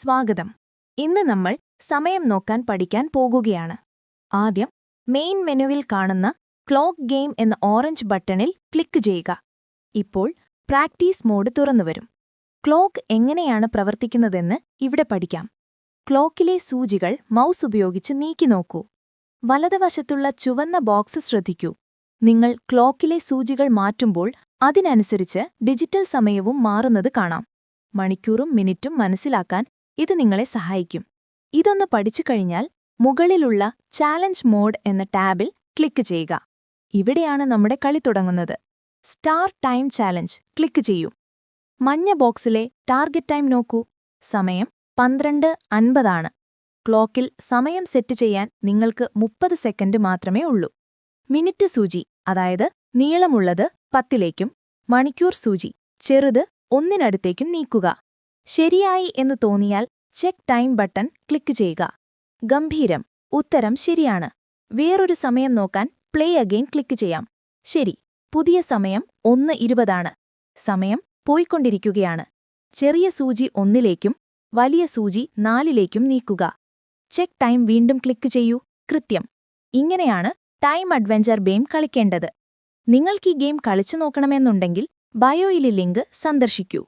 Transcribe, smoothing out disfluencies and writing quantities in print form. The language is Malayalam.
സ്വാഗതം. ഇന്ന് നമ്മൾ സമയം നോക്കാൻ പഠിക്കാൻ പോകുകയാണ്. ആദ്യം മെയിൻ മെനുവിൽ കാണുന്ന ക്ലോക്ക് ഗെയിം എന്ന ഓറഞ്ച് ബട്ടണിൽ ക്ലിക്ക് ചെയ്യുക. ഇപ്പോൾ പ്രാക്ടീസ് മോഡ് തുറന്നുവരും. ക്ലോക്ക് എങ്ങനെയാണ് പ്രവർത്തിക്കുന്നതെന്ന് ഇവിടെ പഠിക്കാം. ക്ലോക്കിലെ സൂചികൾ മൗസ് ഉപയോഗിച്ച് നീക്കി നോക്കൂ. വലതുവശത്തുള്ള ചുവന്ന ബോക്സ് ശ്രദ്ധിക്കൂ. നിങ്ങൾ ക്ലോക്കിലെ സൂചികൾ മാറ്റുമ്പോൾ അതിനനുസരിച്ച് ഡിജിറ്റൽ സമയവും മാറുന്നത് കാണാം. മണിക്കൂറും മിനിറ്റും മനസ്സിലാക്കാൻ ഇത് നിങ്ങളെ സഹായിക്കും. ഇതൊന്ന് പഠിച്ചു കഴിഞ്ഞാൽ മുകളിലുള്ള ചാലഞ്ച് മോഡ് എന്ന ടാബിൽ ക്ലിക്ക് ചെയ്യുക. ഇവിടെയാണ് നമ്മുടെ കളി തുടങ്ങുന്നത്. സ്റ്റാർ ടൈം ചാലഞ്ച് ക്ലിക്ക് ചെയ്യൂ. മഞ്ഞ ബോക്സിലെ ടാർഗറ്റ് ടൈം നോക്കൂ. സമയം 12:50 ആണ്. ക്ലോക്കിൽ സമയം സെറ്റ് ചെയ്യാൻ നിങ്ങൾക്ക് 30 സെക്കൻഡ് മാത്രമേ ഉള്ളൂ. മിനിറ്റ് സൂചി, അതായത് നീളമുള്ളത് 10ലേക്കും മണിക്കൂർ സൂചി ചെറുത് 1-നടുത്തേക്കും നീക്കുക. ശരിയായി എന്ന് തോന്നിയാൽ ചെക്ക് ടൈം ബട്ടൺ ക്ലിക്ക് ചെയ്യുക. ഗംഭീരം, ഉത്തരം ശരിയാണ്. വേറൊരു സമയം നോക്കാൻ പ്ലേ അഗെയിൻ ക്ലിക്ക് ചെയ്യാം. ശരി, പുതിയ സമയം 1:20 ആണ്. സമയം പോയിക്കൊണ്ടിരിക്കുകയാണ്. ചെറിയ സൂചി 1ലേക്കും വലിയ സൂചി 4ലേക്കും നീക്കുക. ചെക്ക് ടൈം വീണ്ടും ക്ലിക്ക് ചെയ്യൂ. കൃത്യം. ഇങ്ങനെയാണ് ടൈം അഡ്വഞ്ചർ ഗെയിം കളിക്കേണ്ടത്. നിങ്ങൾക്കീ ഗെയിം കളിച്ചു നോക്കണമെന്നുണ്ടെങ്കിൽ ബയോയിലെ ലിങ്ക് സന്ദർശിക്കൂ.